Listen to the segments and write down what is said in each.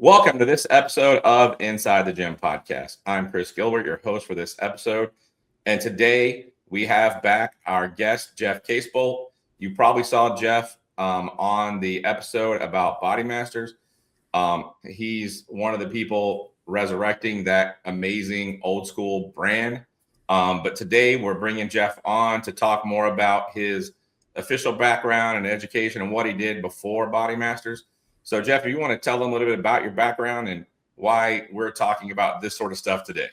Welcome to this episode of Inside the Gym podcast. I'm Chris Gilbert, your host for this episode. And today we have back our guest, Jeff Casebolt. You probably saw Jeff on the episode about Body Masters. He's one of the people resurrecting that amazing old school brand. But today we're bringing Jeff on to talk more about his official background and education and what he did before Body Masters. So, Jeff, if you want to tell them a little bit about your background and why we're talking about this sort of stuff today.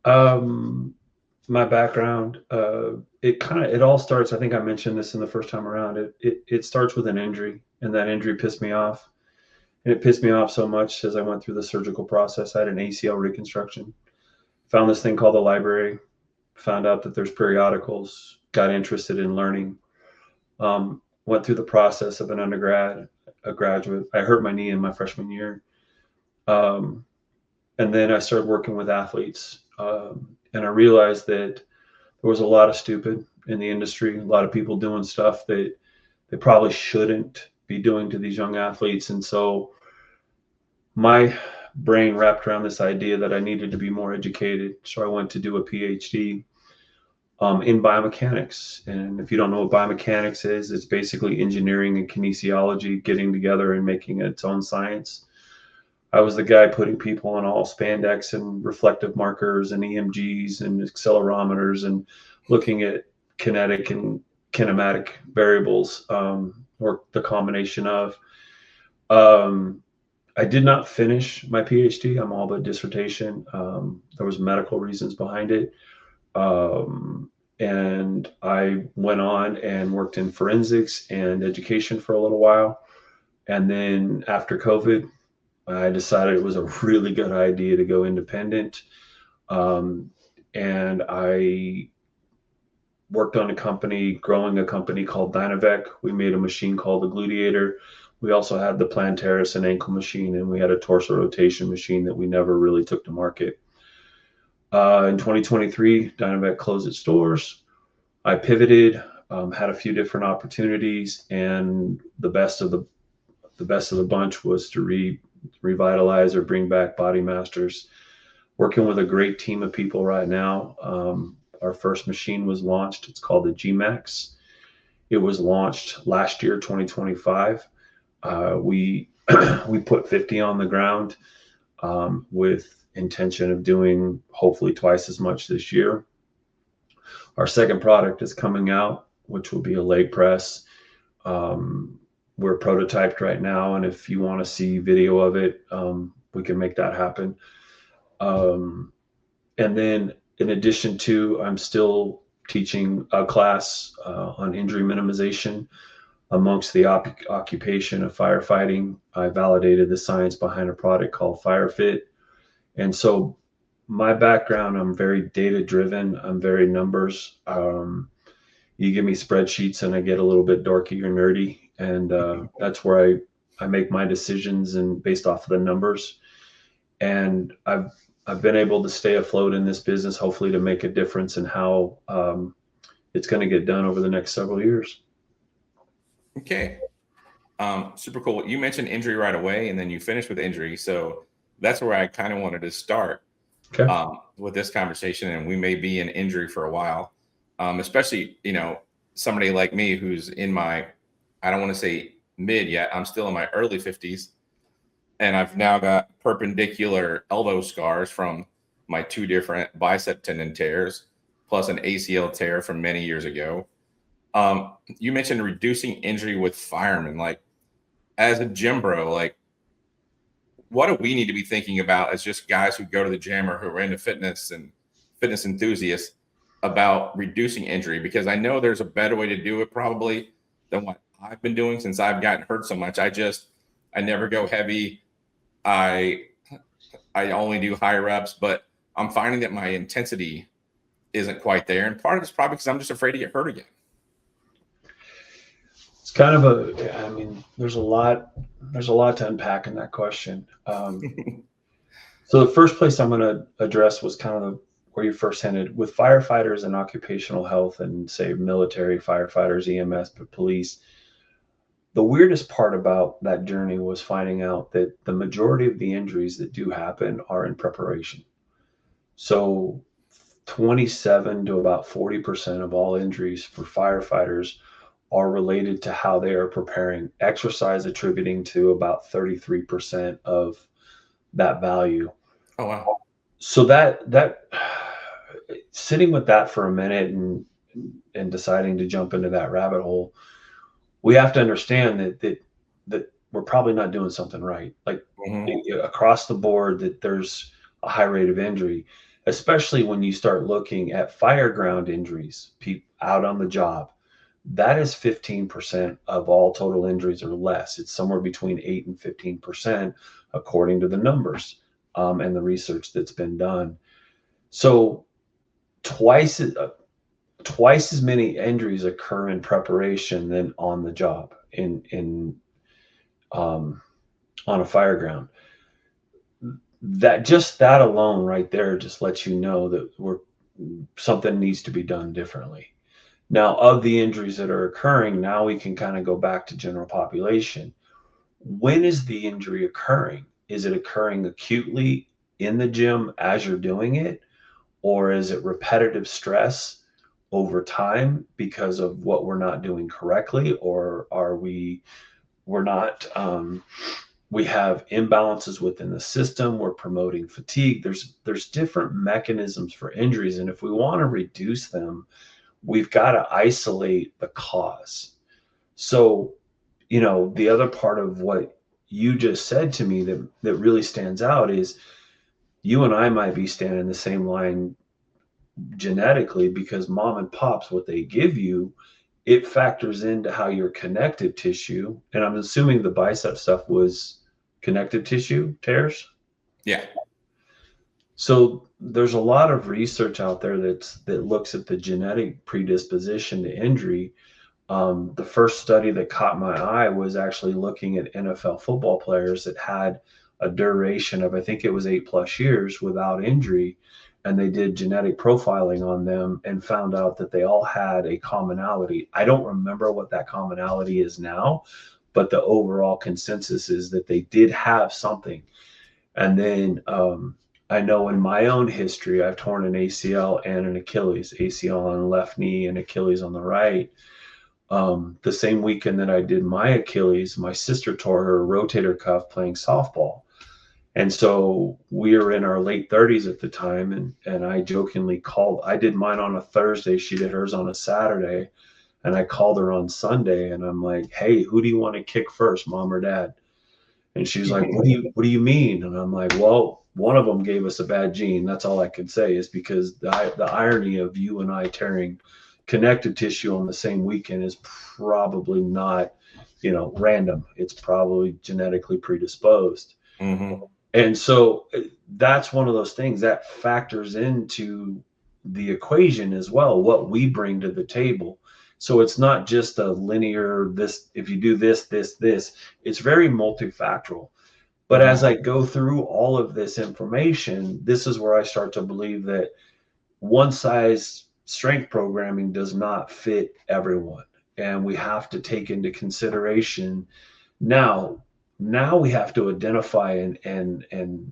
My background, it all starts, I think I mentioned this in the first time around, it starts with an injury, and that injury pissed me off. And it pissed me off so much as I went through the surgical process. I had an ACL reconstruction, found this thing called the library, found out that there's periodicals, got interested in learning. Went through the process of an undergrad, a graduate. I hurt my knee in my freshman year. And then I started working with athletes. And I realized that there was a lot of stupid in the industry, a lot of people doing stuff that they probably shouldn't be doing to these young athletes. And so my brain wrapped around this idea that I needed to be more educated. So I went to do a PhD in biomechanics. And if you don't know what biomechanics is, it's basically engineering and kinesiology getting together and making its own science. I was the guy putting people on all spandex and reflective markers and EMGs and accelerometers and looking at kinetic and kinematic variables, or the combination of. I did not finish my PhD. I'm all but dissertation. There was medical reasons behind it. And I went on and worked in forensics and education for a little while. And then after COVID, I decided it was a really good idea to go independent. And I worked on growing a company called Dynavec. We made a machine called the Gluteator. We also had the plantaris and ankle machine, and we had a torso rotation machine that we never really took to market. In 2023, Dynavec closed its doors. I pivoted, had a few different opportunities, and the best of the bunch was to revitalize or bring back Body Masters. Working with a great team of people right now. Our first machine was launched. It's called the GMAX. It was launched last year, 2025. We put 50 on the ground with intention of doing hopefully twice as much this year. Our second product is coming out, which will be a leg press. We're prototyped right now, and if you want to see video of it, we can make that happen. And then in addition to, I'm still teaching a class on injury minimization amongst the occupation of firefighting. I validated the science behind a product called FireFit. And so my background, I'm very data driven. I'm very numbers. You give me spreadsheets and I get a little bit dorky or nerdy. And that's where I make my decisions and based off of the numbers. And I've been able to stay afloat in this business, hopefully to make a difference in how it's going to get done over the next several years. Okay. Super cool. You mentioned injury right away, and then you finished with injury. So that's where I kind of wanted to start with this conversation. And we may be in injury for a while, especially, somebody like me who's in my, I don't want to say mid yet. I'm still in my early 50s. And I've now got perpendicular elbow scars from my two different bicep tendon tears, plus an ACL tear from many years ago. You mentioned reducing injury with firemen. Like, as a gym bro, like, what do we need to be thinking about as just guys who go to the gym or who are into fitness and fitness enthusiasts about reducing injury? Because I know there's a better way to do it probably than what I've been doing since I've gotten hurt so much. I never go heavy. I only do high reps, but I'm finding that my intensity isn't quite there. And part of it's probably because I'm just afraid to get hurt again. It's kind of there's a lot to unpack in that question. So the first place I'm going to address was kind of where you first hinted with firefighters and occupational health and say military firefighters, EMS, but police. The weirdest part about that journey was finding out that the majority of the injuries that do happen are in preparation. So 27 to about 40% of all injuries for firefighters are related to how they are preparing. Exercise attributing to about 33% of that value. Oh, wow. So that sitting with that for a minute and deciding to jump into that rabbit hole, we have to understand that we're probably not doing something right. Like across the board, that there's a high rate of injury, especially when you start looking at fireground injuries, out on the job. That is 15% of all total injuries or less. It's somewhere between 8 and 15%, according to the numbers and the research that's been done. So twice as many injuries occur in preparation than on the job on a fire ground. That alone right there just lets you know that something needs to be done differently. Now, of the injuries that are occurring, now we can kind of go back to general population. When is the injury occurring? Is it occurring acutely in the gym as you're doing it? Or is it repetitive stress over time because of what we're not doing correctly? Or we're not, we have imbalances within the system. We're promoting fatigue. There's different mechanisms for injuries. And if we want to reduce them, we've got to isolate the cause. So, the other part of what you just said to me that really stands out is you and I might be standing in the same line genetically, because mom and pops, what they give you, it factors into how your connective tissue, and I'm assuming the bicep stuff was connective tissue tears. Yeah. So there's a lot of research out there that looks at the genetic predisposition to injury. The first study that caught my eye was actually looking at NFL football players that had a duration of, I think it was 8+ years without injury. And they did genetic profiling on them and found out that they all had a commonality. I don't remember what that commonality is now, but the overall consensus is that they did have something. And then I know in my own history, I've torn an ACL and an Achilles, ACL on the left knee and Achilles on the right. The same weekend that I did my Achilles, my sister tore her rotator cuff playing softball. And so we were in our late 30s at the time. And I jokingly I did mine on a Thursday. She did hers on a Saturday. And I called her on Sunday and I'm like, hey, who do you want to kick first, mom or dad? And she's like, what do you mean? And I'm like, well, one of them gave us a bad gene. That's all I could say, is because the irony of you and I tearing connective tissue on the same weekend is probably not, random. It's probably genetically predisposed. Mm-hmm. And so that's one of those things that factors into the equation as well, what we bring to the table. So it's not just a linear, if you do this, it's very multifactorial. But as I go through all of this information, this is where I start to believe that one size strength programming does not fit everyone. And we have to take into consideration now we have to identify and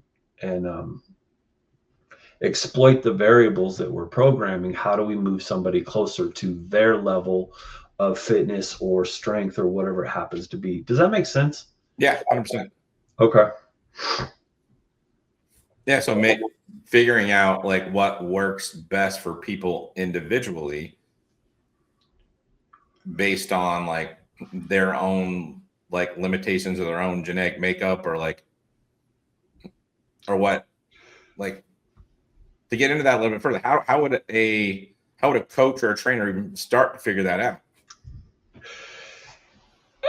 exploit the variables that we're programming. How do we move somebody closer to their level of fitness or strength or whatever it happens to be? Does that make sense? Yeah, 100%. Okay. Yeah, so figuring out like what works best for people individually based on like their own like limitations of their own genetic makeup, or what, like, to get into that a little bit further, how would a coach or a trainer even start to figure that out?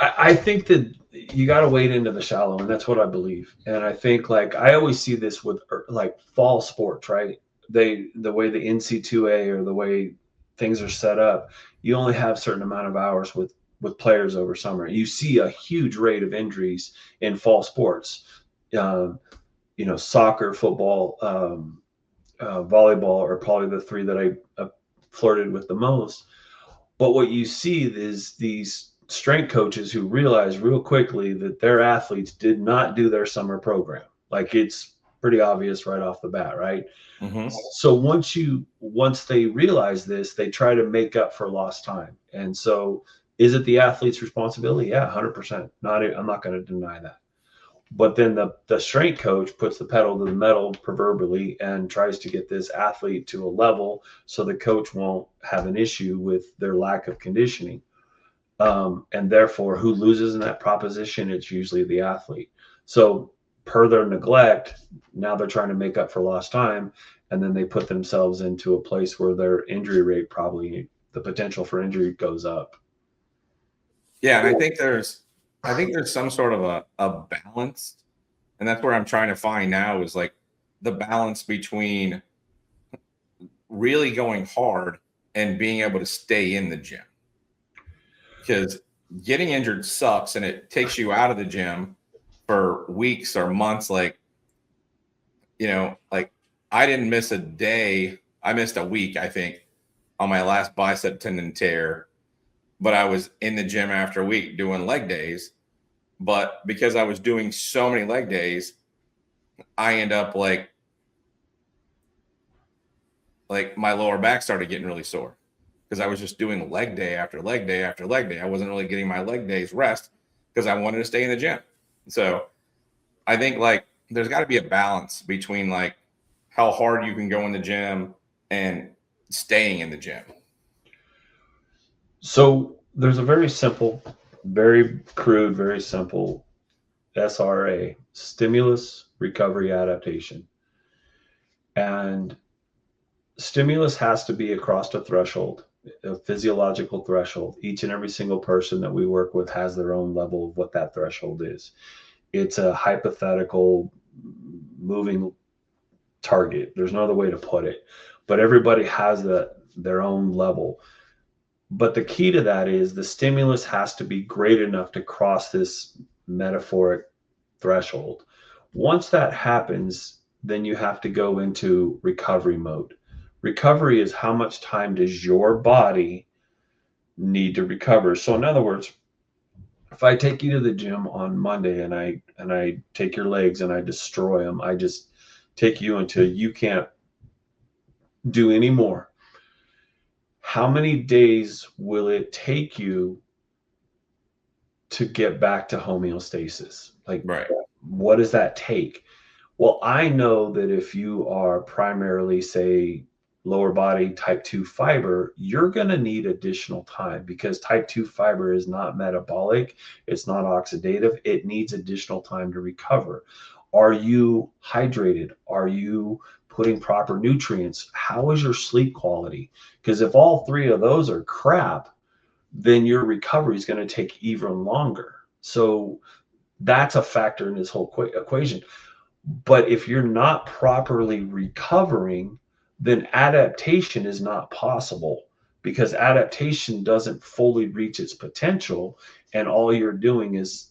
I think that you got to wade into the shallow, and that's what I believe. And I think, like, I always see this with like fall sports, right? The way the NC2A or the way things are set up, you only have a certain amount of hours with players over summer. You see a huge rate of injuries in fall sports. Soccer, football, volleyball are probably the three that I flirted with the most. But what you see is these strength coaches who realized real quickly that their athletes did not do their summer program. Like, it's pretty obvious right off the bat, right? So once they realize this, they try to make up for lost time. And so, is it the athlete's responsibility? Yeah, 100%. I'm not going to deny that. But then the strength coach puts the pedal to the metal, proverbially, and tries to get this athlete to a level so the coach won't have an issue with their lack of conditioning. And therefore, who loses in that proposition? It's usually the athlete. So, per their neglect, now they're trying to make up for lost time, and then they put themselves into a place where their injury rate, probably the potential for injury, goes up. Yeah, and I think there's some sort of a balance, and that's where I'm trying to find now, is like the balance between really going hard and being able to stay in the gym. Because getting injured sucks, and it takes you out of the gym for weeks or months. Like, like I didn't miss a day. I missed a week, I think, on my last bicep tendon tear, but I was in the gym after a week doing leg days. But because I was doing so many leg days, I end up like my lower back started getting really sore because I was just doing leg day after leg day after leg day. I wasn't really getting my leg days rest because I wanted to stay in the gym. So I think like there's got to be a balance between like how hard you can go in the gym and staying in the gym. So there's a very simple, very crude, very simple SRA, stimulus, recovery, adaptation. And stimulus has to be across a threshold, a physiological threshold. Each and every single person that we work with has their own level of what that threshold is. It's a hypothetical moving target. There's no other way to put it, but everybody has their own level. But the key to that is the stimulus has to be great enough to cross this metaphoric threshold. Once that happens, then you have to go into recovery mode. Recovery is how much time does your body need to recover. So in other words, if I take you to the gym on Monday and I take your legs and I destroy them, I just take you until you can't do any more. How many days will it take you to get back to homeostasis? Like, right. What does that take? Well, I know that if you are primarily, say, lower body type 2 fiber, you're going to need additional time because type 2 fiber is not metabolic. It's not oxidative. It needs additional time to recover. Are you hydrated? Are you putting proper nutrients? How is your sleep quality? Because if all three of those are crap, then your recovery is going to take even longer. So that's a factor in this whole equation. But if you're not properly recovering, then adaptation is not possible because adaptation doesn't fully reach its potential. And all you're doing is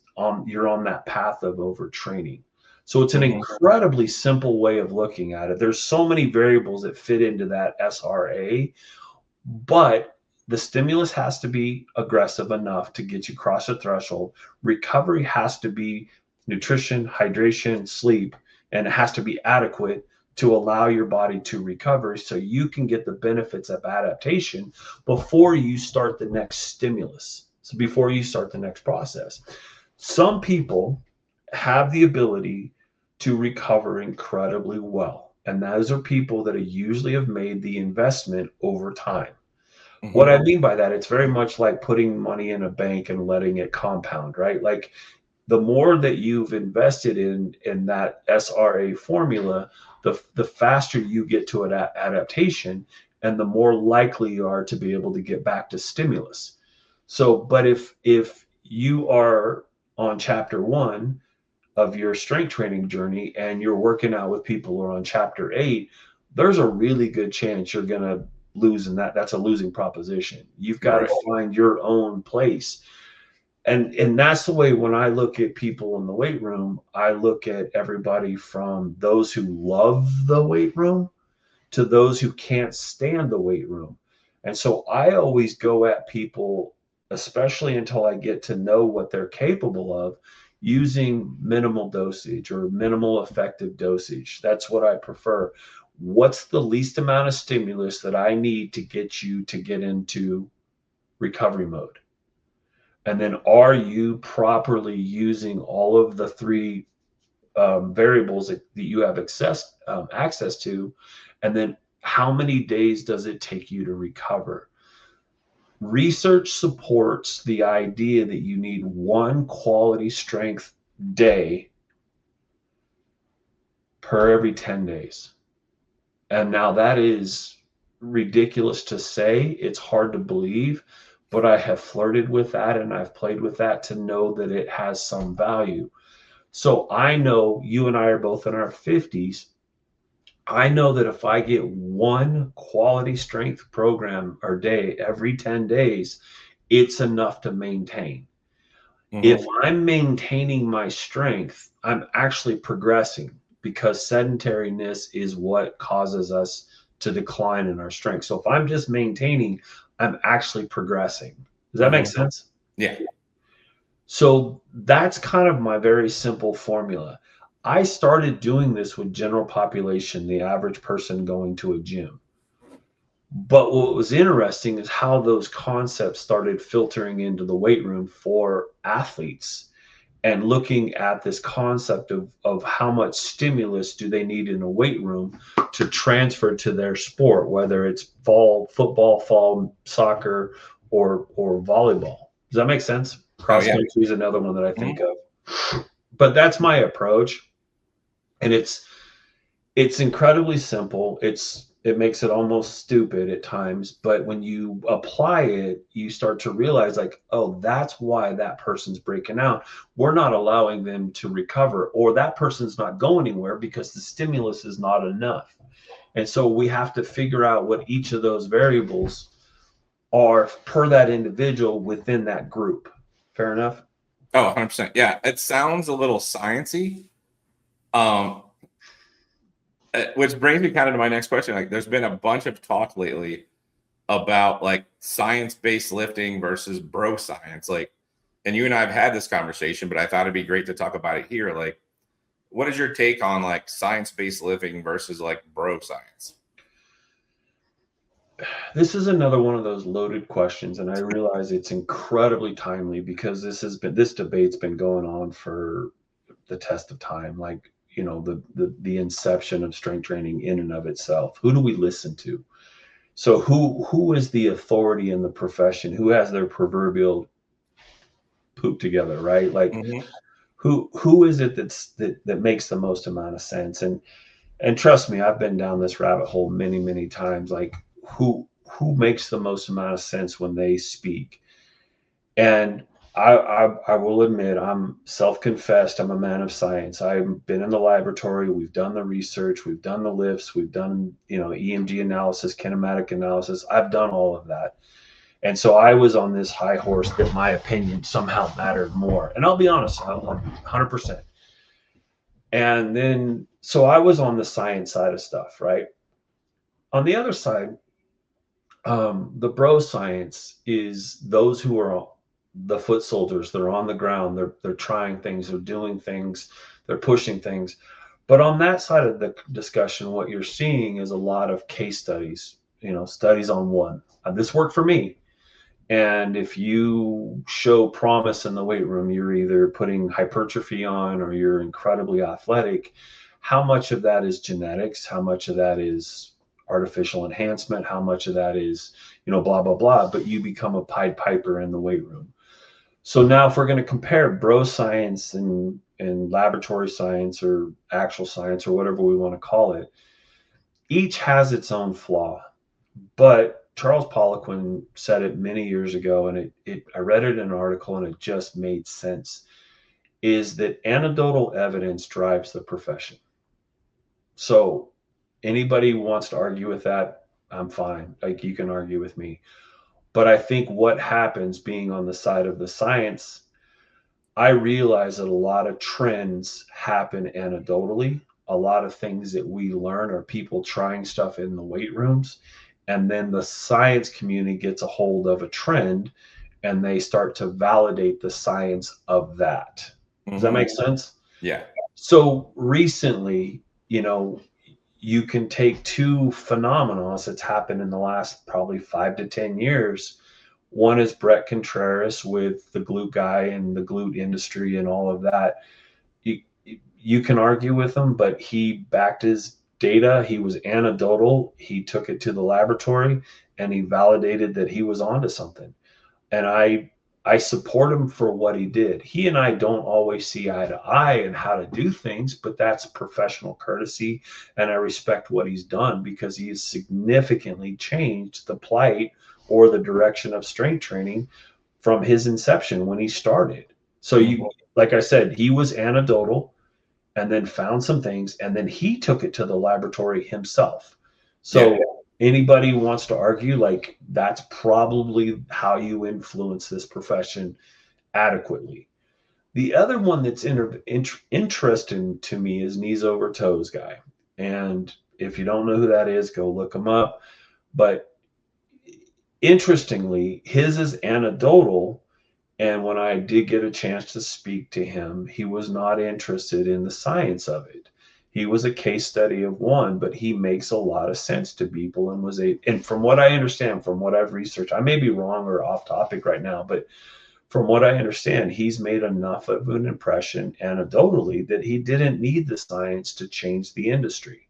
you're on that path of overtraining. So it's an incredibly simple way of looking at it. There's so many variables that fit into that SRA, but the stimulus has to be aggressive enough to get you across the threshold. Recovery has to be nutrition, hydration, sleep, and it has to be adequate to allow your body to recover so you can get the benefits of adaptation before you start the next stimulus. So before you start the next process. Some people have the ability to recover incredibly well. And those are people that usually have made the investment over time. What I mean by that, it's very much like putting money in a bank and letting it compound, right? Like the more that you've invested in that SRA formula, the faster you get to an adaptation and the more likely you are to be able to get back to stimulus. So, but if you are on chapter 1 of your strength training journey and you're working out with people who are on chapter 8, there's a really good chance you're going to lose in that. That's a losing proposition. You've got to find your own place. And that's the way when I look at people in the weight room, I look at everybody from those who love the weight room to those who can't stand the weight room. And so I always go at people especially until I get to know what they're capable of, using minimal dosage or minimal effective dosage. That's what I prefer. What's the least amount of stimulus that I need to get you to get into recovery mode? And then are you properly using all of the three variables that you have access to? And then how many days does it take you to recover? Research supports the idea that you need one quality strength day per every 10 days. And now that is ridiculous to say. It's hard to believe, but I have flirted with that and I've played with that to know that it has some value. So I know you and I are both in our 50s. I know that if I get one quality strength program or day every 10 days, it's enough to maintain. If I'm maintaining my strength, I'm actually progressing, because sedentariness is what causes us to decline in our strength. So if I'm just maintaining, I'm actually progressing. Does that make sense? Yeah. So that's kind of my very simple formula. I started doing this with general population, the average person going to a gym. But what was interesting is how those concepts started filtering into the weight room for athletes, and looking at this concept of how much stimulus do they need in a weight room to transfer to their sport, whether it's fall football, fall soccer, or volleyball. Does that make sense? Cross country is another one that I think of. But that's my approach. And it's incredibly simple. It makes it almost stupid at times, but when you apply it, you start to realize, like, oh, that's why that person's breaking out. We're not allowing them to recover, or that person's not going anywhere because the stimulus is not enough. And so we have to figure out what each of those variables are per that individual within that group. Fair enough? Oh, 100%. Yeah, it sounds a little sciencey. Which brings me kind of to my next question. Like, there's been a bunch of talk lately about like science-based lifting versus bro science. Like, and you and I have had this conversation, but I thought it'd be great to talk about it here. Like, what is your take on like science-based lifting versus like bro science? This is another one of those loaded questions, and I realize it's incredibly timely because this debate's been going on for the test of time. Like, you know, the inception of strength training in and of itself. Who do we listen to? So who is the authority in the profession? Who has their proverbial poop together, right? Like, who is it that makes the most amount of sense? And trust me, I've been down this rabbit hole many times. Like, who makes the most amount of sense when they speak? And I will admit, I'm self-confessed, I'm a man of science. I've been in the laboratory, we've done the research, we've done the lifts, we've done, EMG analysis, kinematic analysis. I've done all of that. And so I was on this high horse that my opinion somehow mattered more. And I'll be honest, 100%. And then, so I was on the science side of stuff, right? On the other side, the bro science is those who are the foot soldiers. They're on the ground. They're trying things. They're doing things. They're pushing things. But on that side of the discussion, what you're seeing is a lot of case studies. Studies on one. This worked for me. And if you show promise in the weight room, you're either putting hypertrophy on or you're incredibly athletic. How much of that is genetics? How much of that is artificial enhancement? How much of that is, blah, blah, blah. But you become a Pied Piper in the weight room. So now if we're going to compare bro science and laboratory science or actual science or whatever we want to call it, each has its own flaw. But Charles Poliquin said it many years ago, and I read it in an article and it just made sense, is that anecdotal evidence drives the profession. So anybody who wants to argue with that, I'm fine. Like, you can argue with me. But I think what happens, being on the side of the science, I realize that a lot of trends happen anecdotally. A lot of things that we learn are people trying stuff in the weight rooms. And then the science community gets a hold of a trend and they start to validate the science of that. Does that make sense? Yeah. So recently, you can take two phenomena that's happened in the last probably 5 to 10 years. One is Brett Contreras with the glute guy and the glute industry and all of that. You can argue with him, but he backed his data. He was anecdotal. He took it to the laboratory and he validated that he was onto something. And I support him for what he did. He and I don't always see eye to eye in how to do things, but that's professional courtesy. And I respect what he's done because he has significantly changed the plight or the direction of strength training from his inception when he started. So like I said, he was anecdotal and then found some things, and then he took it to the laboratory himself. So anybody who wants to argue, like, that's probably how you influence this profession adequately. The other one that's interesting to me is knees over toes guy. And if you don't know who that is, go look him up. But interestingly, his is anecdotal. And when I did get a chance to speak to him, he was not interested in the science of it. He was a case study of one, but he makes a lot of sense to people and from what I understand, from what I've researched, I may be wrong or off topic right now, but from what I understand, he's made enough of an impression anecdotally that he didn't need the science to change the industry.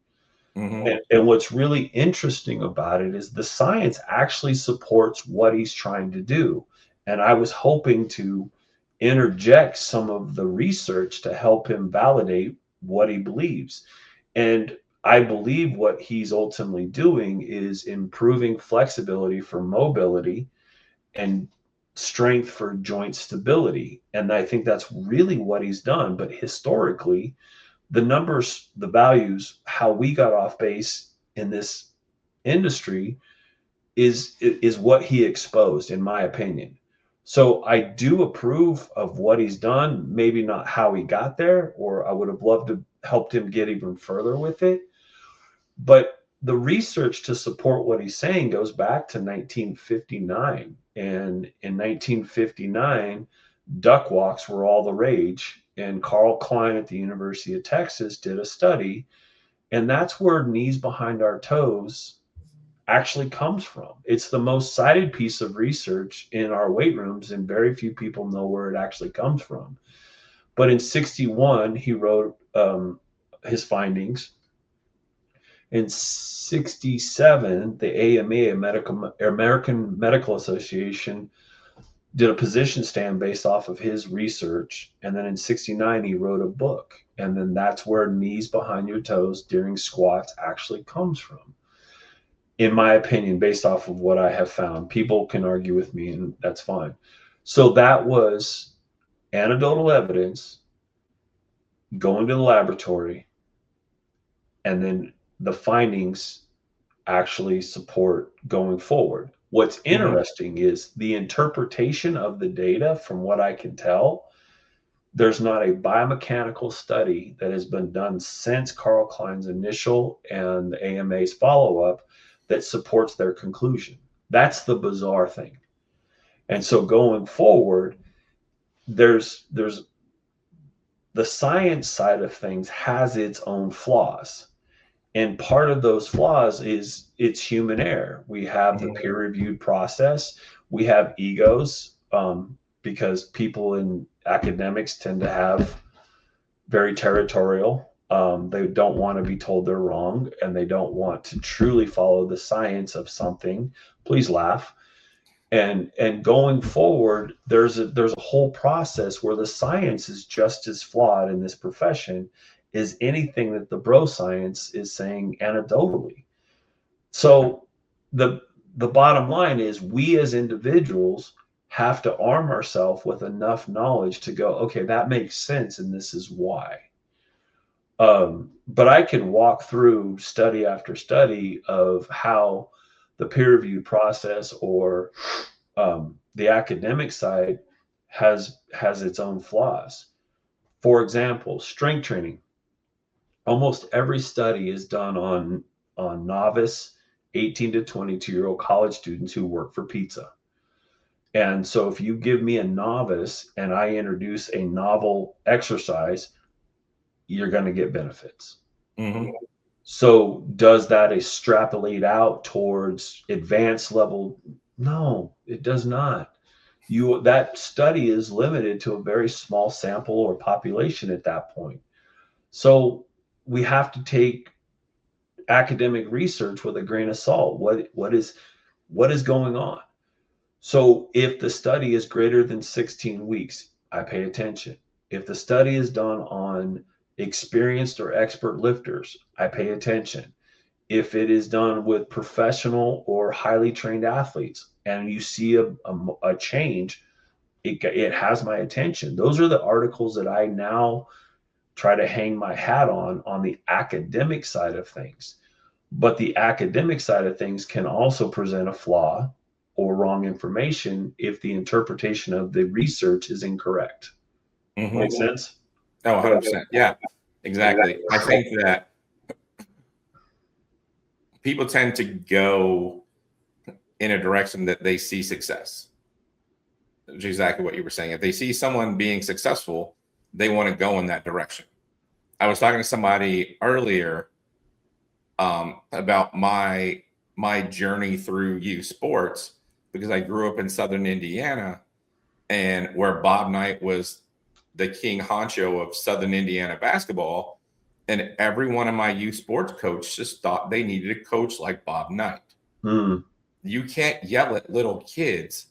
And what's really interesting about it is the science actually supports what he's trying to do. And I was hoping to interject some of the research to help him validate what he believes. And I believe what he's ultimately doing is improving flexibility for mobility and strength for joint stability. And I think that's really what he's done. But historically, the numbers, the values, how we got off base in this industry is what he exposed, in my opinion. So I do approve of what he's done, maybe not how he got there, or I would have loved to help him get even further with it. But the research to support what he's saying goes back to 1959. And in 1959, duck walks were all the rage. And Carl Klein at the University of Texas did a study. And that's where knees behind our toes actually comes from. It's the most cited piece of research in our weight rooms, and very few people know where it actually comes from. But in 61, he wrote his findings. In 67, the AMA, American Medical Association, did a position stand based off of his research. And then in 69, he wrote a book. And then that's where knees behind your toes during squats actually comes from, in my opinion, based off of what I have found. People can argue with me, and that's fine. So that was anecdotal evidence going to the laboratory, and then the findings actually support going forward. What's interesting is the interpretation of the data. From what I can tell, there's not a biomechanical study that has been done since Carl Klein's initial and the AMA's follow-up that supports their conclusion. That's the bizarre thing. And so going forward, there's the science side of things has its own flaws. And part of those flaws is it's human error. We have the peer-reviewed process. We have egos, because people in academics tend to have very territorial. They don't want to be told they're wrong, and they don't want to truly follow the science of something. Please laugh. And going forward, there's a whole process where the science is just as flawed in this profession is anything that the bro science is saying anecdotally. So the bottom line is we as individuals have to arm ourselves with enough knowledge to go, okay, that makes sense, and this is why. But I can walk through study after study of how the peer-reviewed process or the academic side has its own flaws. For example, strength training. Almost every study is done on novice 18 to 22-year-old college students who work for pizza. And so if you give me a novice and I introduce a novel exercise, you're going to get benefits. Mm-hmm. So does that extrapolate out towards advanced level? No, it does not. That study is limited to a very small sample or population at that point. So we have to take academic research with a grain of salt. What is going on? So if the study is greater than 16 weeks, I pay attention. If the study is done on experienced or expert lifters, I pay attention. If it is done with professional or highly trained athletes and you see a change, it has my attention. Those are the articles that I now try to hang my hat on the academic side of things. But the academic side of things can also present a flaw or wrong information if the interpretation of the research is incorrect. Mm-hmm. Make sense? Oh, 100%. Yeah, exactly. I think that people tend to go in a direction that they see success. Which is exactly what you were saying. If they see someone being successful, they want to go in that direction. I was talking to somebody earlier about my journey through youth sports, because I grew up in Southern Indiana, and where Bob Knight was the king honcho of Southern Indiana basketball. And every one of my youth sports coaches just thought they needed a coach like Bob Knight. Mm. You can't yell at little kids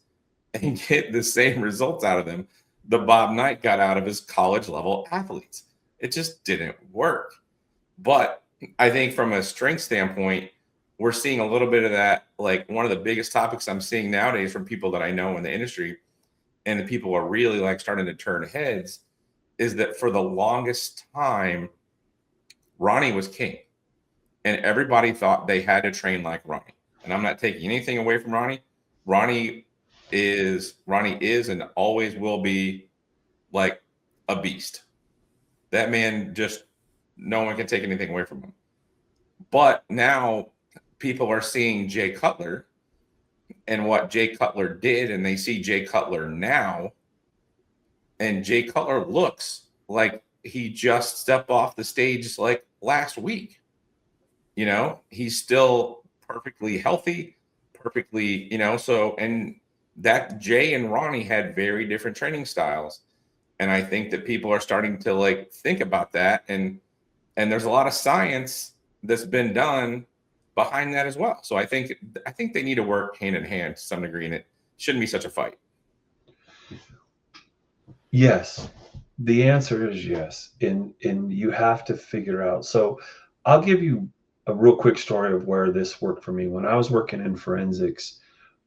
and get the same results out of them the Bob Knight got out of his college level athletes. It just didn't work. But I think from a strength standpoint, we're seeing a little bit of that. Like, one of the biggest topics I'm seeing nowadays from people that I know in the industry, and the people are really like starting to turn heads, is that for the longest time, Ronnie was king, and everybody thought they had to train like Ronnie. And I'm not taking anything away from Ronnie. Ronnie is and always will be like a beast. That man, just no one can take anything away from him. But now people are seeing Jay Cutler and what Jay Cutler did, and they see Jay Cutler now, and Jay Cutler looks like he just stepped off the stage like last week. You know, he's still perfectly healthy, perfectly, so, and that Jay and Ronnie had very different training styles. And I think that people are starting to like think about that. And there's a lot of science that's been done behind that as well. So I think they need to work hand in hand to some degree, and it shouldn't be such a fight. Yes. The answer is yes. And you have to figure out. So I'll give you a real quick story of where this worked for me. When I was working in forensics,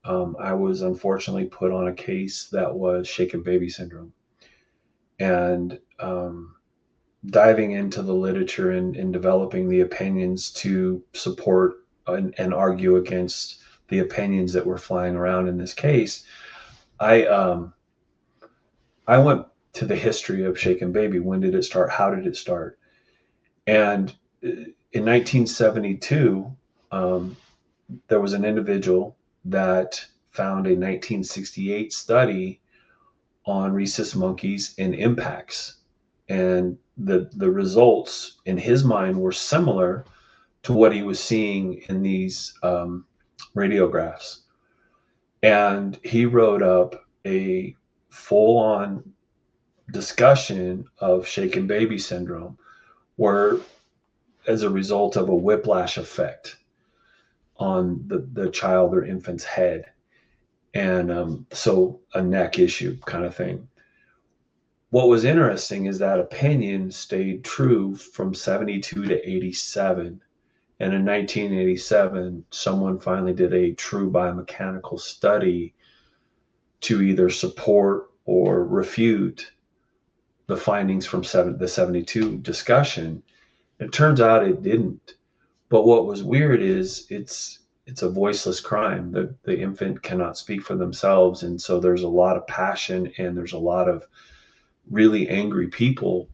I was unfortunately put on a case that was shaken baby syndrome. And diving into the literature and developing the opinions to support and argue against the opinions that were flying around in this case, I went to the history of shaken baby. When did it start? How did it start? And in 1972, there was an individual that found a 1968 study on rhesus monkeys and impacts. And the results in his mind were similar to what he was seeing in these radiographs. And he wrote up a full-on discussion of shaken baby syndrome, where as a result of a whiplash effect on the child or infant's head. And so a neck issue kind of thing. What was interesting is that opinion stayed true from 72 to 87. And in 1987, someone finally did a true biomechanical study to either support or refute the findings from the 72 discussion. It turns out it didn't. But what was weird is it's a voiceless crime. The infant cannot speak for themselves. And so there's a lot of passion, and there's a lot of really angry people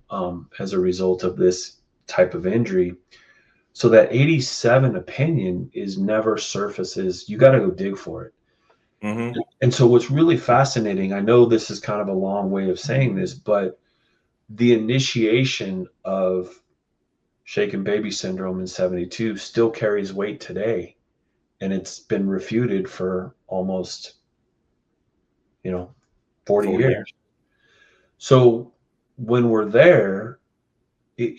as a result of this type of injury. So that 87 opinion is never surfaces. You got to go dig for it. Mm-hmm. And so what's really fascinating, I know this is kind of a long way of saying this, but the initiation of shaken baby syndrome in 72 still carries weight today. And it's been refuted for almost, 40 40 years. years. So when we're there,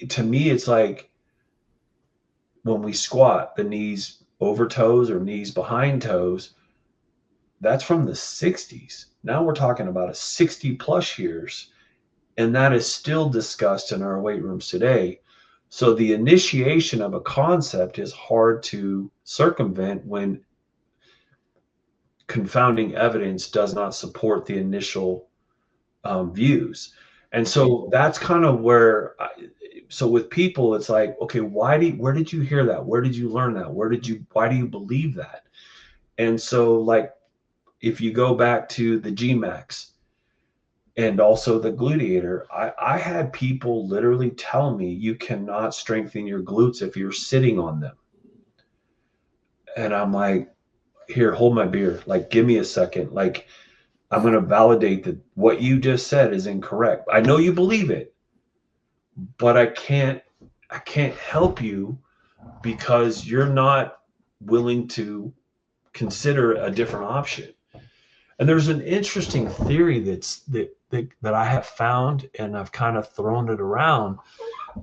to me, it's like when we squat, the knees over toes or knees behind toes, that's from the 60s. Now we're talking about a 60 plus years, and that is still discussed in our weight rooms today. So the initiation of a concept is hard to circumvent when confounding evidence does not support the initial views. And so that's kind of where so with people, it's like, okay, where did you hear that? Where did you learn that? Why do you believe that? And so, like, if you go back to the Gmax and also the gluteator, I had people literally tell me you cannot strengthen your glutes if you're sitting on them. And I'm like, here, hold my beer. Like, give me a second. Like, I'm going to validate that what you just said is incorrect. I know you believe it, but I can't help you because you're not willing to consider a different option. And there's an interesting theory that I have found, and I've kind of thrown it around,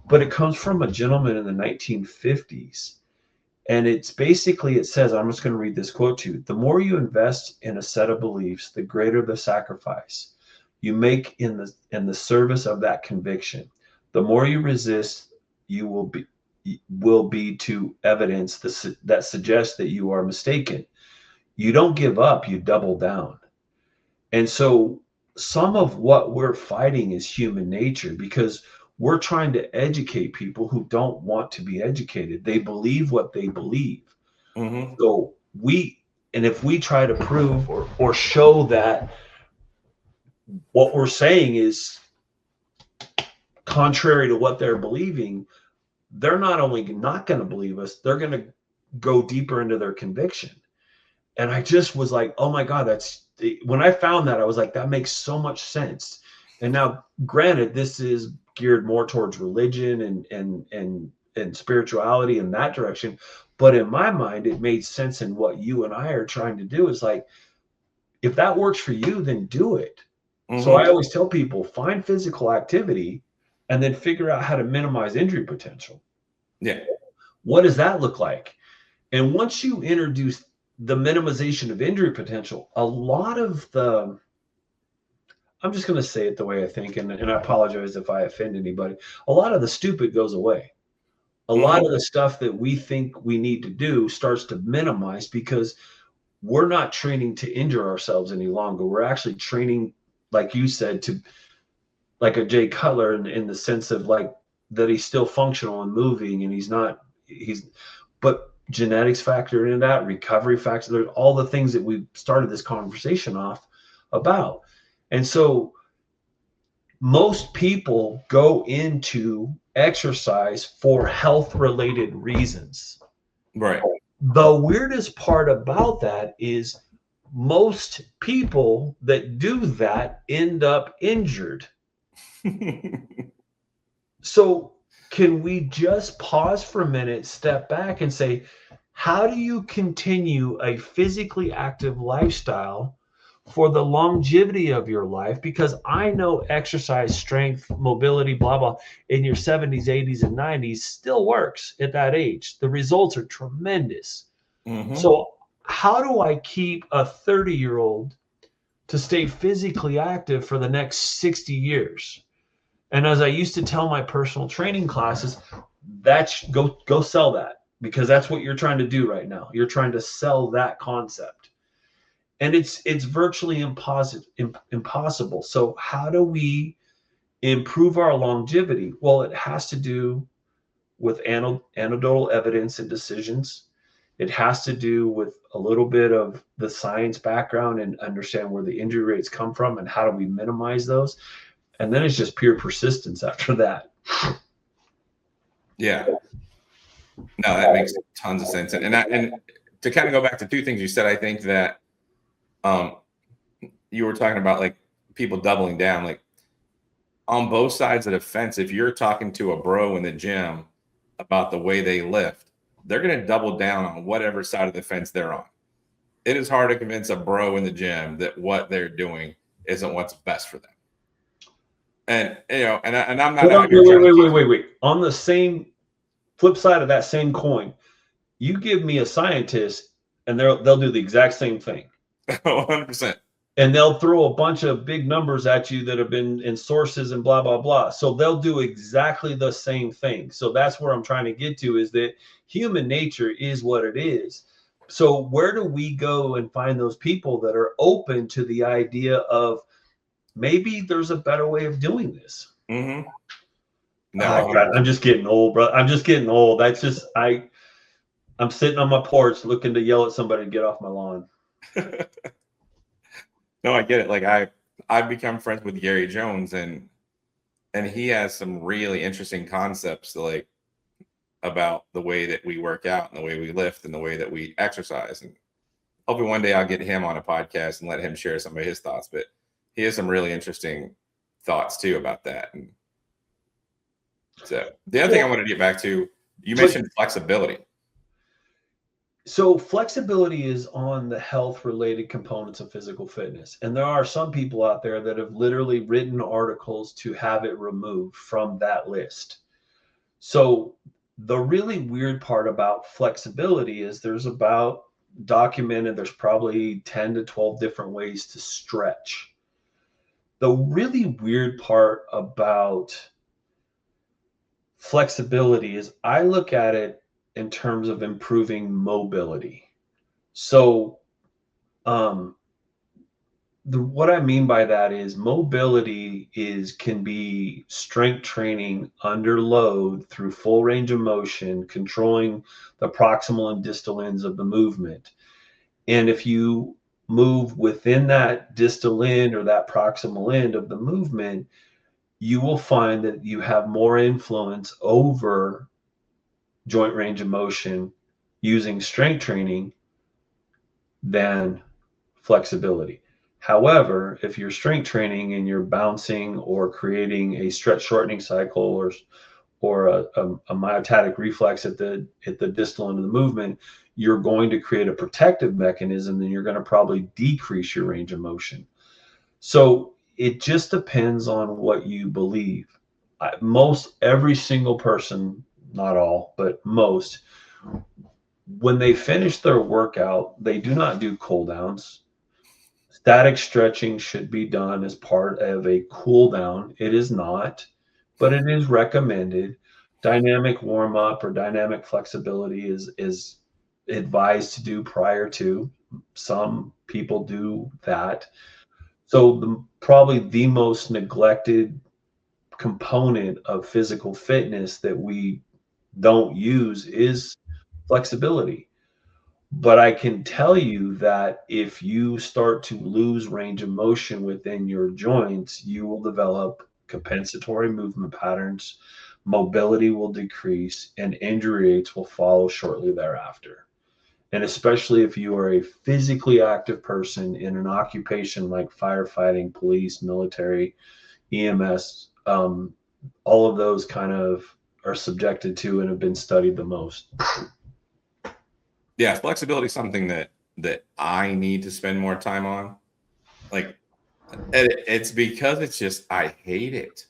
but it comes from a gentleman in the 1950s. And it's basically, it says, I'm just going to read this quote to you. The more you invest in a set of beliefs, the greater the sacrifice you make in the service of that conviction. The more you resist, you will be to evidence that suggests that you are mistaken. You don't give up, you double down. And so some of what we're fighting is human nature, because we're trying to educate people who don't want to be educated. They believe what they believe. Mm-hmm. So if we try to prove or show that what we're saying is contrary to what they're believing, they're not only not going to believe us, they're going to go deeper into their conviction. And I just was like, oh my God, when I found that, I was like, that makes so much sense. And now, granted, this is geared more towards religion and spirituality in that direction. But in my mind, it made sense in what you and I are trying to do. Is like, if that works for you, then do it. Mm-hmm. So I always tell people, find physical activity and then figure out how to minimize injury potential. Yeah. What does that look like? And once you introduce the minimization of injury potential, a lot of I'm just going to say it the way I think, and I apologize if I offend anybody. A lot of the stupid goes away. A lot of the stuff that we think we need to do starts to minimize because we're not training to injure ourselves any longer. We're actually training, like you said, to like a Jay Cutler in the sense of like that he's still functional and moving, and but genetics factor into that, recovery factor. There's all the things that we started this conversation off about. And so most people go into exercise for health related reasons. Right. The weirdest part about that is most people that do that end up injured. So can we just pause for a minute, step back and say, how do you continue a physically active lifestyle for the longevity of your life? Because I know exercise, strength, mobility, blah, blah, in your 70s, 80s, and 90s still works at that age. The results are tremendous. Mm-hmm. So how do I keep a 30-year-old to stay physically active for the next 60 years? And as I used to tell my personal training classes, go sell that, because that's what you're trying to do right now. You're trying to sell that concept. And it's virtually impossible. So how do we improve our longevity? Well, it has to do with anecdotal evidence and decisions. It has to do with a little bit of the science background and understand where the injury rates come from and how do we minimize those. And then it's just pure persistence after that. Yeah. No, that makes tons of sense. And to kind of go back to two things you said, I think that You were talking about like people doubling down, like on both sides of the fence. If you're talking to a bro in the gym about the way they lift, they're going to double down on whatever side of the fence they're on. It is hard to convince a bro in the gym that what they're doing isn't what's best for them. And and I'm not out here trying to wait. On the same flip side of that same coin, you give me a scientist and they'll do the exact same thing. 100%. And they'll throw a bunch of big numbers at you that have been in sources and blah, blah, blah. So they'll do exactly the same thing. So that's where I'm trying to get to, is that human nature is what it is. So where do we go and find those people that are open to the idea of maybe there's a better way of doing this? Mm-hmm. No, God, I'm just getting old, bro. I'm just getting old. That's just, I'm sitting on my porch looking to yell at somebody to get off my lawn. No, I get it. Like I've become friends with Gary Jones, and he has some really interesting concepts like about the way that we work out and the way we lift and the way that we exercise. And hopefully one day I'll get him on a podcast and let him share some of his thoughts. But he has some really interesting thoughts too about that. And so the other thing I wanted to get back to, you mentioned flexibility. So flexibility is on the health related components of physical fitness. And there are some people out there that have literally written articles to have it removed from that list. So the really weird part about flexibility is there's probably 10 to 12 different ways to stretch. The really weird part about flexibility is I look at it in terms of improving mobility. So what I mean by that is mobility can be strength training under load through full range of motion, controlling the proximal and distal ends of the movement. And if you move within that distal end or that proximal end of the movement, you will find that you have more influence over joint range of motion using strength training than flexibility. However, if you're strength training and you're bouncing or creating a stretch shortening cycle or a myotatic reflex at the distal end of the movement, you're going to create a protective mechanism, and you're going to probably decrease your range of motion. So it just depends on what you believe. Every single person, not all, but most, when they finish their workout, they do not do cool downs. Static stretching should be done as part of a cool down. It is not, but it is recommended. Dynamic warm up or dynamic flexibility is advised to do prior to. Some people do that. So probably the most neglected component of physical fitness that we don't use is flexibility. But I can tell you that if you start to lose range of motion within your joints, you will develop compensatory movement patterns, mobility will decrease, and injury rates will follow shortly thereafter. And especially if you are a physically active person in an occupation like firefighting, police, military, EMS, all of those kind of are subjected to and have been studied the most. Yeah, flexibility is something that I need to spend more time on. Like, it's because it's just, I hate it.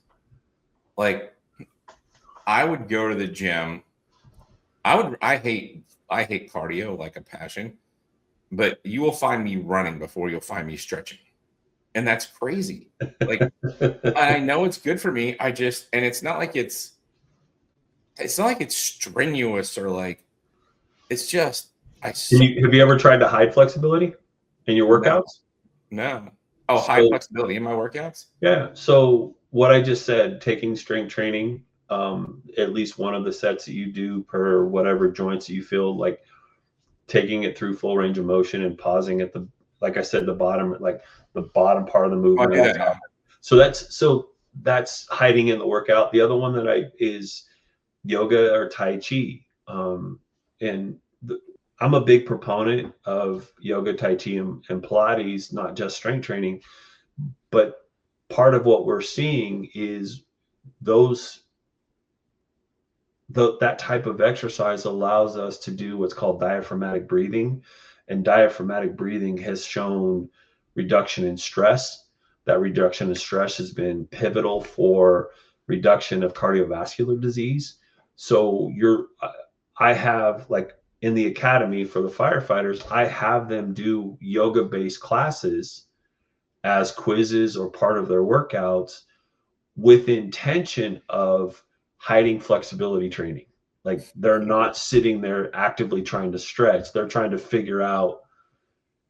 Like, I would go to the gym. I hate cardio like a passion, but you will find me running before you'll find me stretching. And that's crazy. Like, I know it's good for me. And it's not like it's strenuous or like, it's just, have you ever tried to hide flexibility in your workouts? No. Oh, high flexibility in my workouts? Yeah. So what I just said, taking strength training, at least one of the sets that you do per whatever joints that you feel like, taking it through full range of motion and pausing at like I said, the bottom part of the movement. Oh, yeah. So that's hiding in the workout. The other one that is yoga or Tai Chi. And I'm a big proponent of yoga, Tai Chi, and Pilates, not just strength training, but part of what we're seeing is that type of exercise allows us to do what's called diaphragmatic breathing. And diaphragmatic breathing has shown reduction in stress. That reduction in stress has been pivotal for reduction of cardiovascular disease. So I have, like, in the academy for the firefighters, I have them do yoga-based classes as quizzes or part of their workouts with intention of hiding flexibility training. Like, they're not sitting there actively trying to stretch. They're trying to figure out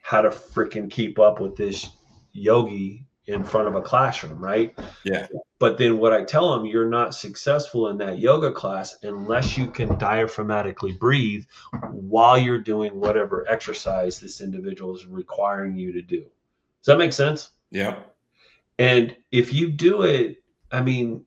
how to freaking keep up with this yogi in front of a classroom, right? Yeah. But then what I tell them, you're not successful in that yoga class unless you can diaphragmatically breathe while you're doing whatever exercise this individual is requiring you to do. Does that make sense? Yeah. And if you do it, I mean,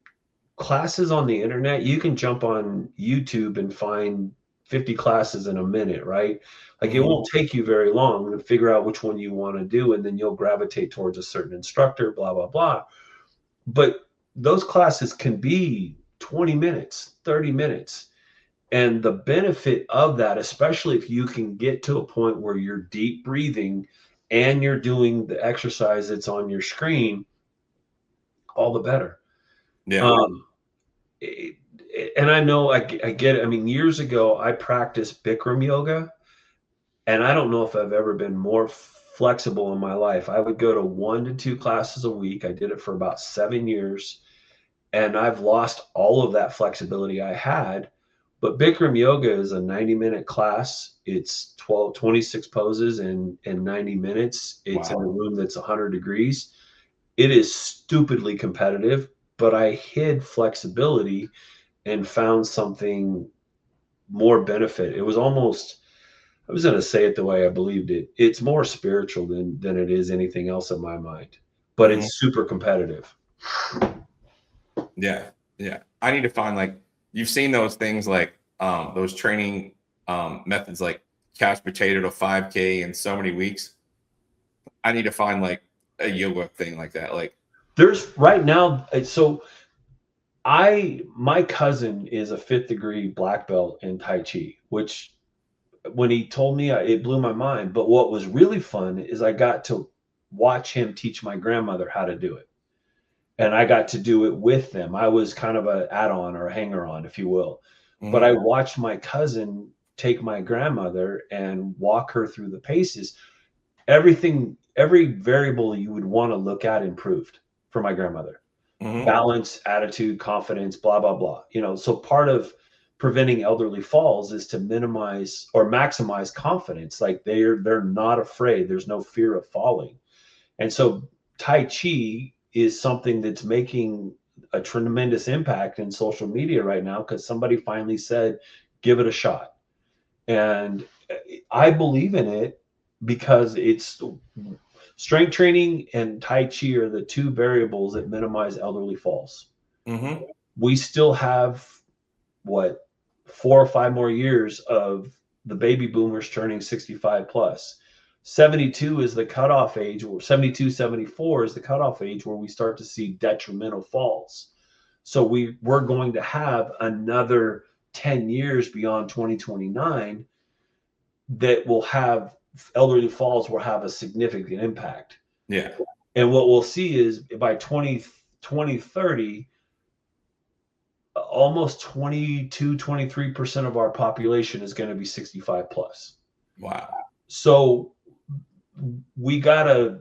classes on the internet, you can jump on YouTube and find 50 classes in a minute, right? Like, it won't take you very long to figure out which one you want to do, and then you'll gravitate towards a certain instructor, blah, blah, blah. But those classes can be 20 minutes, 30 minutes. And the benefit of that, especially if you can get to a point where you're deep breathing and you're doing the exercise that's on your screen, all the better. Yeah. And I know I get it. I mean, years ago, I practiced Bikram yoga, and I don't know if I've ever been more flexible in my life. I would go to 1 to 2 classes a week. I did it for about 7 years, and I've lost all of that flexibility I had. But Bikram yoga is a 90-minute class. It's 26 poses in 90 minutes. It's in a room that's 100 degrees. It is stupidly competitive, but I hid flexibility and found something more benefit. It was almost, I was going to say it the way I believed it. It's more spiritual than it is anything else in my mind, but it's super competitive. Yeah. Yeah. I need to find, like, you've seen those things, like those training methods, like couch potato to 5K in so many weeks. I need to find like a yoga thing like that. Like, there's right now. So my cousin is a 5th degree black belt in Tai Chi, which, when he told me, it blew my mind. But what was really fun is I got to watch him teach my grandmother how to do it. And I got to do it with them. I was kind of an add-on or a hanger-on, if you will. But I watched my cousin take my grandmother and walk her through the paces. Every variable you would want to look at improved for my grandmother. Balance, attitude, confidence, blah, blah, blah. So part of preventing elderly falls is to minimize or maximize confidence. Like, they're not afraid. There's no fear of falling. And so Tai Chi is something that's making a tremendous impact in social media right now, because somebody finally said, give it a shot. And I believe in it because it's strength training and Tai Chi are the 2 variables that minimize elderly falls. We still have 4 or 5 more years of the baby boomers turning 65 plus. 72 is the cutoff age, or 72, 74 is the cutoff age where we start to see detrimental falls. So we're going to have another 10 years beyond 2029 that will have elderly falls will have a significant impact. Yeah. And what we'll see is by 2030, almost 22, 23% of our population is going to be 65 plus. Wow. So we got to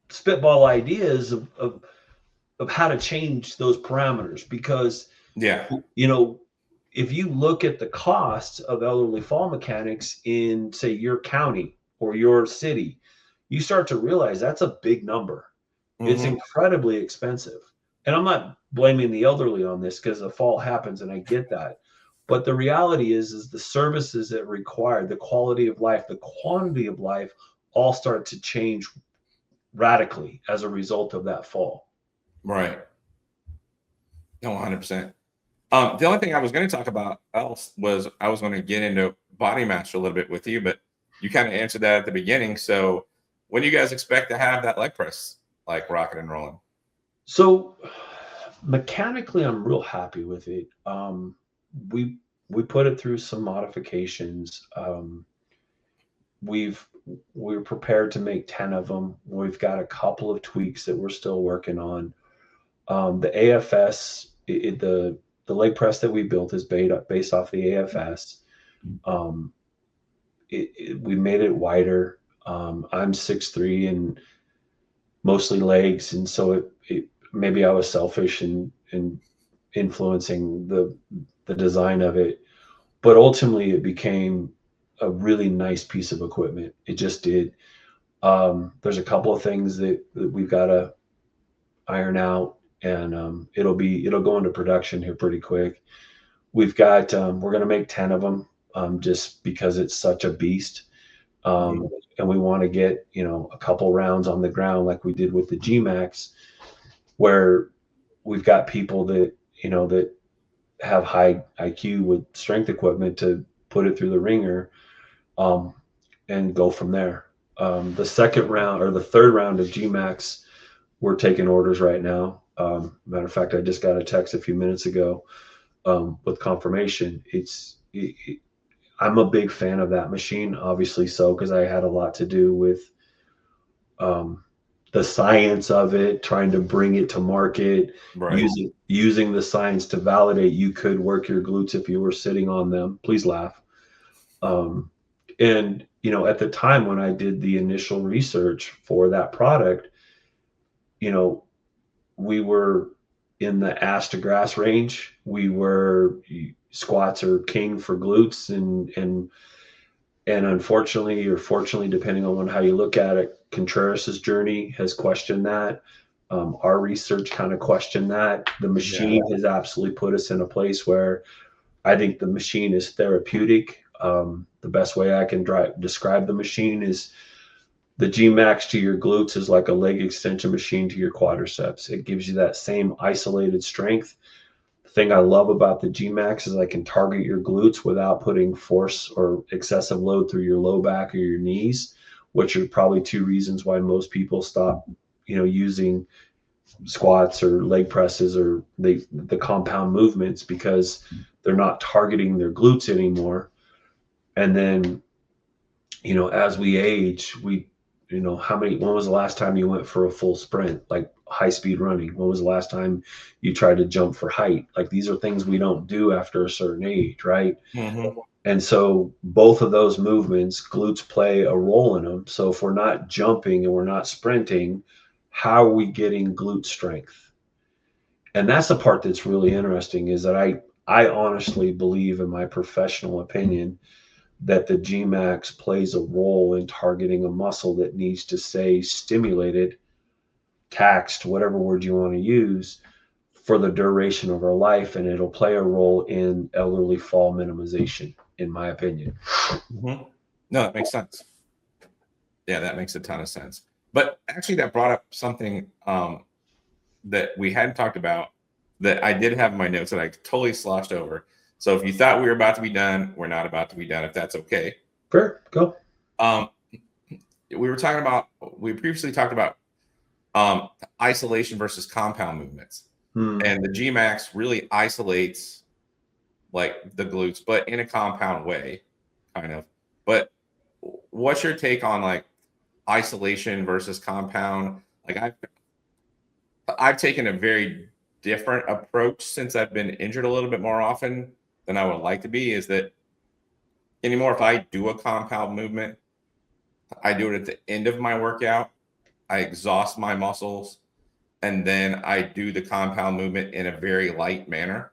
spitball ideas of how to change those parameters, because, if you look at the costs of elderly fall mechanics in, say, your county or your city, you start to realize that's a big number. It's incredibly expensive. And I'm not blaming the elderly on this, because a fall happens, and I get that. But the reality is the services that require, the quality of life, the quantity of life, all start to change radically as a result of that fall. Right. No, 100%. The only thing I was going to talk about else was I was going to get into body mass a little bit with you, but you kind of answered that at the beginning. So when do you guys expect to have that leg press like rocking and rolling? So mechanically, I'm real happy with it. We we put it through some modifications. We've we're prepared to make 10 of them. We've got a couple of tweaks that we're still working on. The AFS, the leg press that we built is based off the AFS. Um, we made it wider. I'm 6'3" and mostly legs, and so maybe I was selfish in influencing the design of it, but ultimately it became a really nice piece of equipment. It just did. There's a couple of things that we've got to iron out, and it'll go into production here pretty quick. We're going to make 10 of them, just because it's such a beast. Mhm. And we want to get, a couple rounds on the ground like we did with the GMAX, where we've got people that have high IQ with strength equipment to put it through the ringer, um, and go from there. The second round or the third round of GMAX, we're taking orders right now. Matter of fact, I just got a text a few minutes ago, with confirmation. I'm a big fan of that machine, obviously, so because I had a lot to do with, um, the science of it, trying to bring it to market, Right. using the science to validate you could work your glutes if you were sitting on them. Please laugh. Um, and at the time when I did the initial research for that product, you know, we were in the ass to grass range. We were Squats are king for glutes, and unfortunately or fortunately, depending on how you look at it, Contreras's journey has questioned that. Our research kind of questioned that. The Yeah. machine has absolutely put us in a place where I think the machine is therapeutic. The best way I can describe the machine is the G Max to your glutes is like a leg extension machine to your quadriceps. It gives you that same isolated strength. The thing I love about the G Max is I can target your glutes without putting force or excessive load through your low back or your knees, which are probably two reasons why most people stop, using squats or leg presses or the compound movements, because they're not targeting their glutes anymore. And then, as we age, when was the last time you went for a full sprint, like high speed running? When was the last time you tried to jump for height? Like, these are things we don't do after a certain age, right? Hmm. And so both of those movements, glutes play a role in them. So if we're not jumping and we're not sprinting, how are we getting glute strength? And that's the part that's really interesting, is that I honestly believe, in my professional opinion, that the Gmax plays a role in targeting a muscle that needs to stay stimulated, taxed, whatever word you want to use, for the duration of our life, and it'll play a role in elderly fall minimization, in my opinion. Hmm. No, that makes sense. Yeah, that makes a ton of sense. But actually, that brought up something that we hadn't talked about that I did have in my notes that I totally sloshed over. So if you thought we were about to be done, we're not about to be done, if that's okay. Fair, go. Um, we previously talked about isolation versus compound movements. Hmm. And the Gmax really isolates like the glutes, but in a compound way, kind of. But what's your take on like isolation versus compound? Like I've taken a very different approach since I've been injured a little bit more often than I would like to be. Is that anymore? If I do a compound movement, I do it at the end of my workout. I exhaust my muscles, and then I do the compound movement in a very lightweight manner.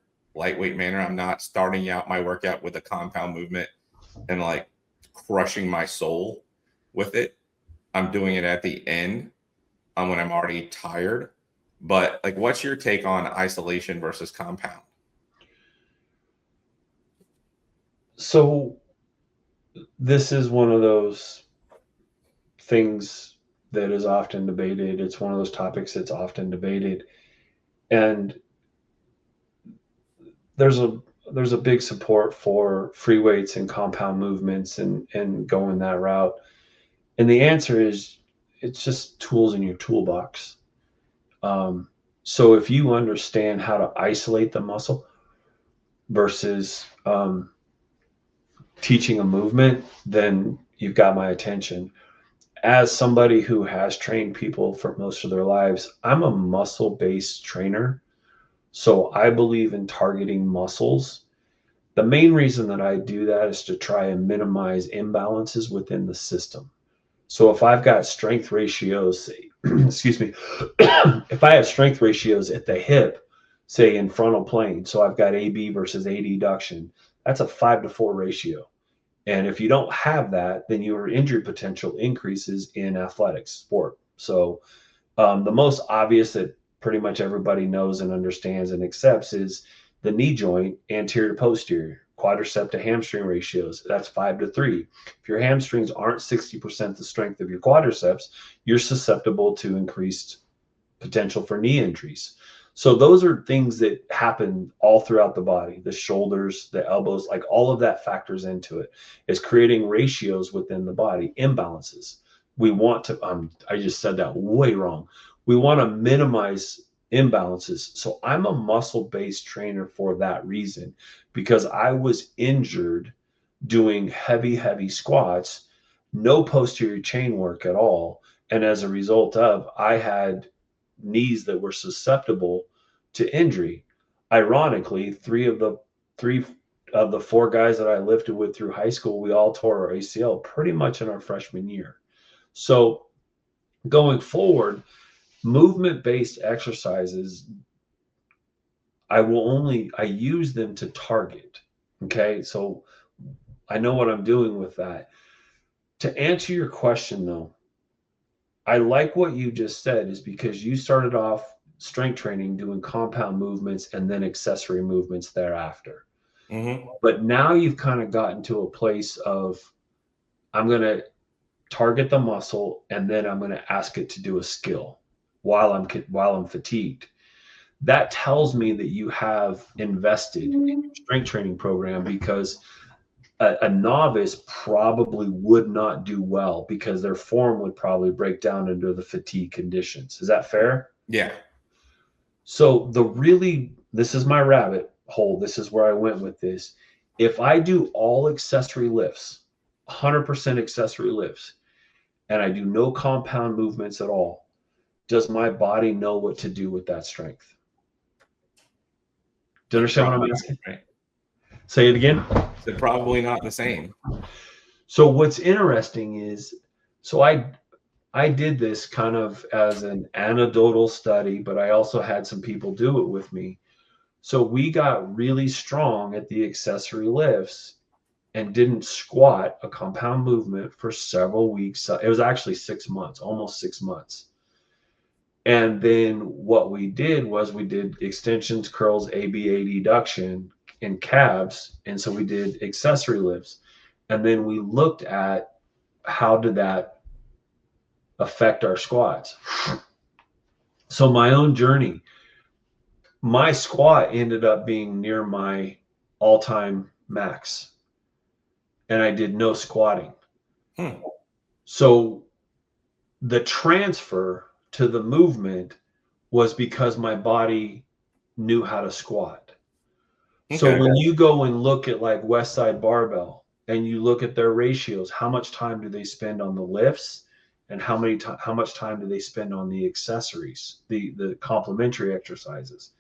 I'm not starting out my workout with a compound movement and like crushing my soul with it. I'm doing it at the end, when I'm already tired. But like, what's your take on isolation versus compound? So this is one of those things that is often debated. It's one of those topics that's often debated. And there's a big support for free weights and compound movements and going that route. And the answer is it's just tools in your toolbox. So if you understand how to isolate the muscle versus teaching a movement, then you've got my attention. As somebody who has trained people for most of their lives, I'm a muscle-based trainer. So I believe in targeting muscles. The main reason that I do that is to try and minimize imbalances within the system. So if I've got strength ratios, excuse me, if I have strength ratios at the hip, say in frontal plane, so I've got AB versus AD adduction, that's a 5-to-4 ratio. And if you don't have that, then your injury potential increases in athletics sport. So the most obvious that pretty much everybody knows and understands and accepts is the knee joint, anterior to posterior, quadricep to hamstring ratios. That's 5-to-3. If your hamstrings aren't 60% the strength of your quadriceps, you're susceptible to increased potential for knee injuries. So those are things that happen all throughout the body, the shoulders, the elbows, like all of that factors into it. It's creating ratios within the body, imbalances. We want to, I just said that way wrong. We want to minimize imbalances. So I'm a muscle-based trainer for that reason, because I was injured doing heavy squats, no posterior chain work at all. And as a result of, I had knees that were susceptible to injury. Ironically, three of the four guys that I lifted with through high school, we all tore our ACL pretty much in our freshman year. So going forward, movement-based exercises, I use them to target. Okay. So I know what I'm doing with that. To answer your question though, I like what you just said, is because you started off strength training doing compound movements and then accessory movements thereafter. Mm-hmm. But now you've kind of gotten to a place of, I'm going to target the muscle and then I'm going to ask it to do a skill while I'm fatigued. That tells me that you have invested in your strength training program, because a novice probably would not do well because their form would probably break down under the fatigue conditions. Is that fair? Yeah. So this is my rabbit hole. This is where I went with this. If I do all accessory lifts, 100% accessory lifts, and I do no compound movements at all, does my body know what to do with that strength? Do you understand what I'm asking? Right. Say it again. They're probably not the same. So what's interesting is, so I did this kind of as an anecdotal study, but I also had some people do it with me. So we got really strong at the accessory lifts and didn't squat a compound movement for several weeks. It was actually 6 months, almost 6 months. And then what we did was we did extensions, curls, AB, AD adduction, and calves. And so we did accessory lifts. And then we looked at how did that affect our squats. So my own journey, my squat ended up being near my all-time max. And I did no squatting. So the transfer to the movement was because my body knew how to squat. Okay. So when you go and look at like West Side Barbell and you look at their ratios, how much time do they spend on the lifts and how much time do they spend on the accessories, the complementary exercises?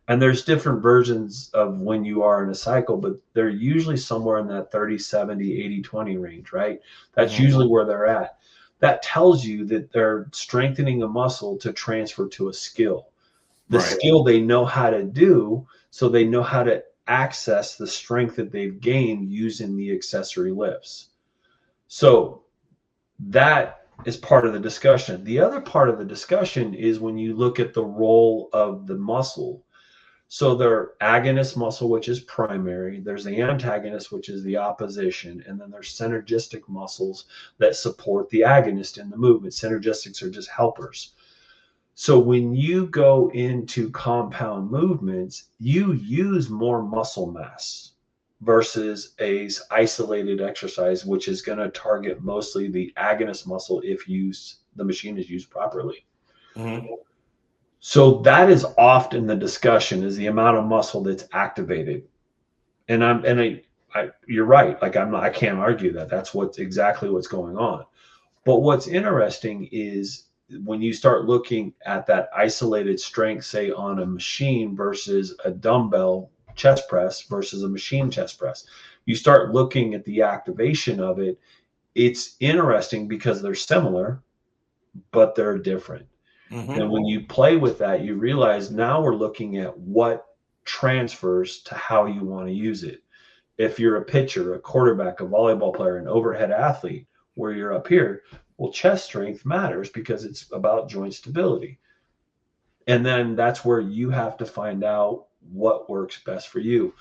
And there's different versions of when you are in a cycle, but they're usually somewhere in that 30, 70, 80, 20 range, right? That's usually where they're at. That tells you that they're strengthening a muscle to transfer to a skill. The skill they know how to do, so they know how to access the strength that they've gained using the accessory lifts. So that is part of the discussion. The other part of the discussion is when you look at the role of the muscle. So their agonist muscle, which is primary, there's the antagonist, which is the opposition, and then there's synergistic muscles that support the agonist in the movement. Synergistics are just helpers. So when you go into compound movements, you use more muscle mass versus a isolated exercise, which is going to target mostly the agonist muscle if the machine is used properly. Mm-hmm. So that is often the discussion, is the amount of muscle that's activated. And you're right. Like I can't argue that. That's exactly what's going on. But what's interesting is when you start looking at that isolated strength, say on a machine versus a dumbbell chest press versus a machine chest press, you start looking at the activation of it. It's interesting because they're similar, but they're different. Mm-hmm. And when you play with that, you realize now we're looking at what transfers to how you want to use it. If you're a pitcher, a quarterback, a volleyball player, an overhead athlete, where you're up here, well, chest strength matters because it's about joint stability. And then that's where you have to find out what works best for you.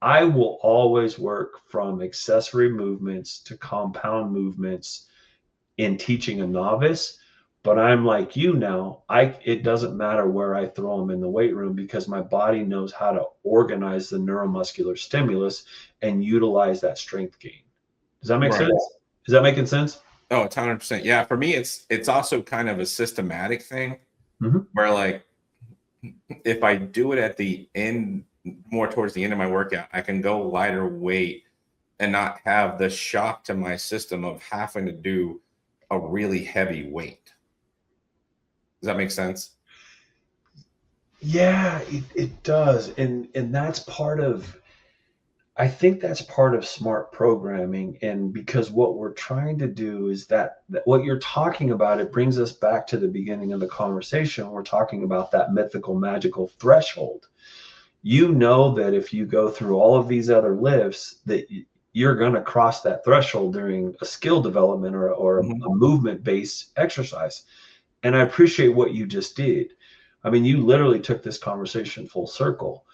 I will always work from accessory movements to compound movements in teaching a novice. But I'm like you now, it doesn't matter where I throw them in the weight room because my body knows how to organize the neuromuscular stimulus and utilize that strength gain. Does that make sense? Is that making sense? Oh, it's 100%. Yeah, for me, it's also kind of a systematic thing Mm-hmm. where, like, if I do it at the end, more towards the end of my workout, I can go lighter weight and not have the shock to my system of having to do a really heavy weight. Does that make sense? Yeah, it does. And that's I think that's part of smart programming. And because what we're trying to do is that what you're talking about, it brings us back to the beginning of the conversation. We're talking about that mythical, magical threshold. You know that if you go through all of these other lifts, that you're going to cross that threshold during a skill development or Mm-hmm. a movement-based exercise. And I appreciate what you just did. I mean, you literally took this conversation full circle.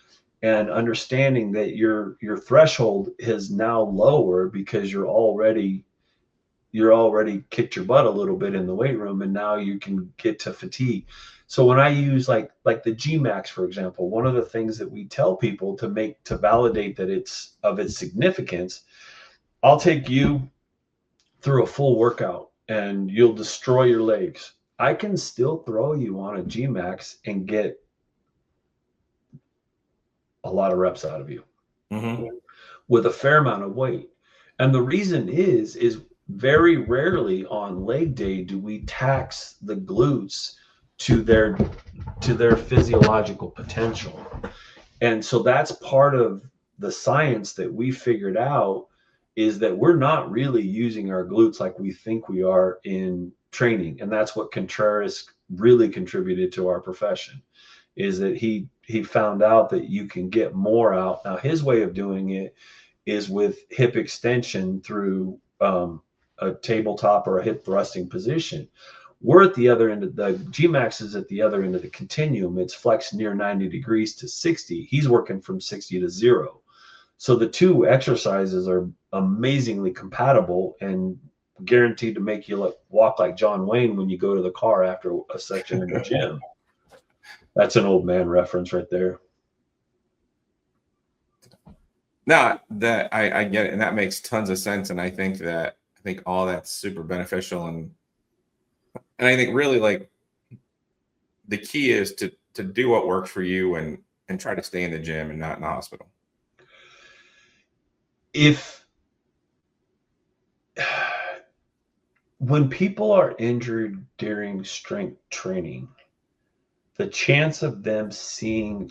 And understanding that your threshold is now lower because you're already kicked your butt a little bit in the weight room, and now you can get to fatigue. So when I use like the Gmax, for example, one of the things that we tell people to validate that it's of its significance, I'll take you through a full workout and you'll destroy your legs. I can still throw you on a Gmax and get a lot of reps out of you. Mm-hmm. With a fair amount of weight. And the reason is very rarely on leg day do we tax the glutes to their physiological potential. And so that's part of the science that we figured out, is that we're not really using our glutes like we think we are in training. And that's what Contreras really contributed to our profession, is that he found out that you can get more out. Now, his way of doing it is with hip extension through a tabletop or a hip thrusting position. We're at the other end of the Gmax is at the other end of the continuum. It's flexed near 90 degrees to 60. He's working from 60 to 0. So the two exercises are amazingly compatible and guaranteed to make you walk like John Wayne when you go to the car after a session in the gym. That's an old man reference right there. No, that I get it, and that makes tons of sense. And I think all that's super beneficial, and I think really, like, the key is to do what works for you and try to stay in the gym and not in the hospital. When people are injured during strength training, the chance of seeing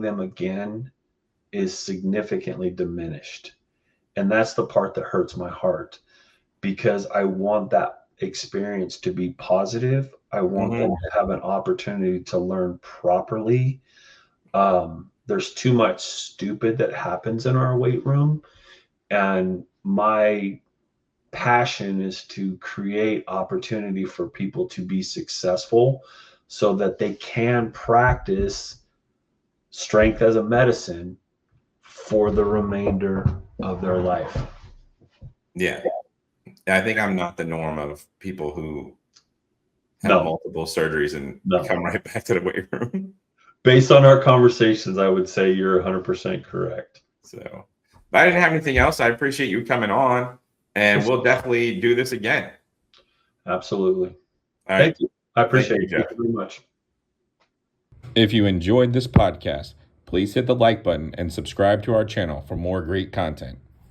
them again is significantly diminished. And that's the part that hurts my heart, because I want that experience to be positive. I want them to have an opportunity to learn properly. There's too much stupid that happens in our weight room. And my passion is to create opportunity for people to be successful so that they can practice strength as a medicine for the remainder of their life. Yeah. I think I'm not the norm of people who have multiple surgeries and come right back to the weight room. Based on our conversations, I would say you're 100% correct. So, but I didn't have anything else. I appreciate you coming on, and we'll definitely do this again. Absolutely. All right. Thank you. I appreciate it. Thank you very much. If you enjoyed this podcast, please hit the like button and subscribe to our channel for more great content.